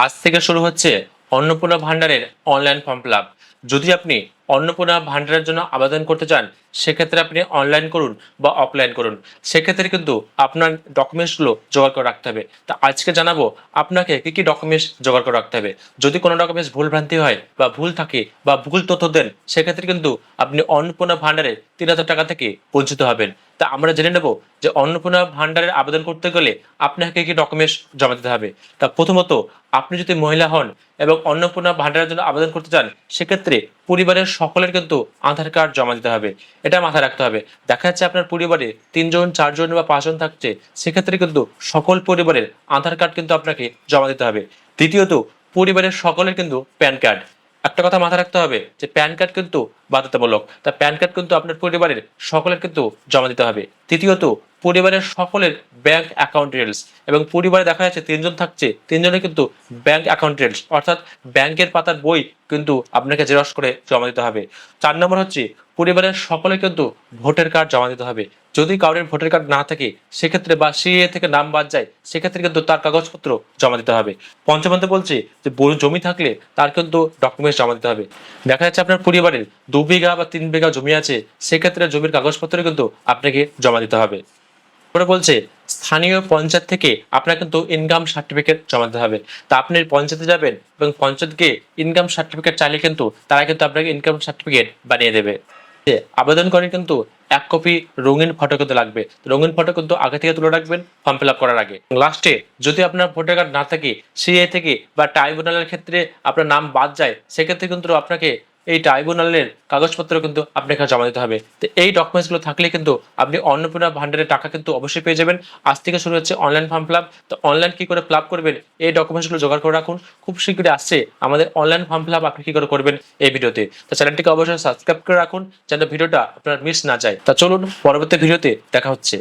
আজ থেকে শুরু হচ্ছে অন্নপূর্ণা ভান্ডারের অনলাইন ফর্ম ফিল আপ। যদি আপনি অন্নপূর্ণা ভান্ডারের জন্য আবেদন করতে চান, সেক্ষেত্রে আপনি অনলাইন করুন বা অফলাইন করুন, সেক্ষেত্রে কিন্তু আপনার ডকুমেন্টসগুলো জোগাড় করে রাখতে হবে। তা আজকে জানাবো আপনাকে কি কি ডকুমেন্টস জোগাড় করে রাখতে হবে। যদি কোনো ডকুমেন্টস ভুল ভ্রান্তি হয় বা ভুল থাকে বা ভুল তথ্য দেন, সেক্ষেত্রে কিন্তু আপনি অন্নপূর্ণা ভান্ডারে 3,000 টাকা থেকে বঞ্চিত হবেন। তা আমরা জেনে নেব যে অন্নপূর্ণা ভান্ডারের আবেদন করতে গেলে আপনাকে কি ডকুমেন্টস জমা দিতে হবে। তা প্রথমত, আপনি যদি মহিলা হন এবং অন্নপূর্ণা ভান্ডারের জন্য আবেদন করতে চান, সেক্ষেত্রে পরিবারের সকলের কিন্তু আধার কার্ড জমা দিতে হবে। এটা মাথায় রাখতে হবে। দেখা যাচ্ছে আপনার পরিবারে 3 জন 4 জন বা 5 জন থাকছে, সেক্ষেত্রে কিন্তু সকল পরিবারের আধার কার্ড কিন্তু আপনাকে জমা দিতে হবে। দ্বিতীয়ত, পরিবারের সকলের কিন্তু প্যান কার্ড। একটা কথা মাথায় রাখতে হবে যে প্যান কার্ড কিন্তু বাধ্যতামূলক। তা প্যান কার্ড কিন্তু আপনার পরিবারের সকলের কিন্তু জমা দিতে হবে। তৃতীয়ত, পরিবারের সকলের ব্যাংক অ্যাকাউন্ট ডিটেলস, এবং পরিবারে দেখা যাচ্ছে 3 জন থাকছে, 3 জনের কিন্তু ব্যাংক অ্যাকাউন্ট ডিটেলস অর্থাৎ ব্যাংকের পাতার বই কিন্তু আপনাকে জেরক্স করে জমা দিতে হবে। 4 নম্বর হচ্ছে পরিবারের সকলে কিন্তু ভোটার কার্ড জমা দিতে হবে। যদি কারোর ভোটার কার্ড না থাকে, সেক্ষেত্রে বা সিএ থেকে নাম বাদ যায়, সেক্ষেত্রে কিন্তু তার কাগজপত্র জমা দিতে হবে। পঞ্চমতে বলছি যে জমি থাকলে তার কিন্তু ডকুমেন্টস জমা দিতে হবে। দেখা যাচ্ছে আপনার পরিবারের 2 বিঘা বা 3 বিঘা জমি আছে, সেক্ষেত্রে জমির কাগজপত্র কিন্তু আপনাকে জমা দিতে হবে। পরে বলছে স্থানীয় পঞ্চায়েত থেকে আপনার কিন্তু ইনকাম সার্টিফিকেট জমা দিতে হবে। তা আপনি পঞ্চায়েতে যাবেন এবং পঞ্চায়েতকে ইনকাম সার্টিফিকেট চাইলে কিন্তু তারা কিন্তু আপনাকে ইনকাম সার্টিফিকেট বানিয়ে দেবে। আবেদন করেন কিন্তু 1 কপি রঙিন ফটো কিন্তু লাগবে। রঙিন ফটো কিন্তু আগে থেকে তুলে রাখবেন ফর্ম ফিল আপ করার আগে। লাস্টে যদি আপনার ভোটার কার্ড না থাকে, সিএ থেকে বা ট্রাইব্যুনালের ক্ষেত্রে আপনার নাম বাদ যায়, সেক্ষেত্রে কিন্তু আপনাকে এই ট্রাইব্যুনালের কাগজপত্র কিন্তু আপনাকে জমা দিতে হবে। তো এই ডকুমেন্টসগুলো থাকলে কিন্তু আপনি অন্নপূর্ণা ভান্ডারের টাকা কিন্তু অবশ্যই পেয়ে যাবেন। আজ থেকে শুরু হচ্ছে অনলাইন ফর্ম ফিল আপ। তো অনলাইন কি করে ফিল আপ করবেন, এই ডকুমেন্টসগুলো জোগাড় করে রাখুন। খুব শীঘ্রই আসছে আমাদের অনলাইন ফর্ম ফিল আপ, আপনি কি করে করবেন এই ভিডিওতে। তো চ্যানেলটিকে অবশ্যই সাবস্ক্রাইব করে রাখুন যেন ভিডিওটা আপনার মিস না যায়। তা চলুন পরবর্তী ভিডিওতে দেখা হচ্ছে।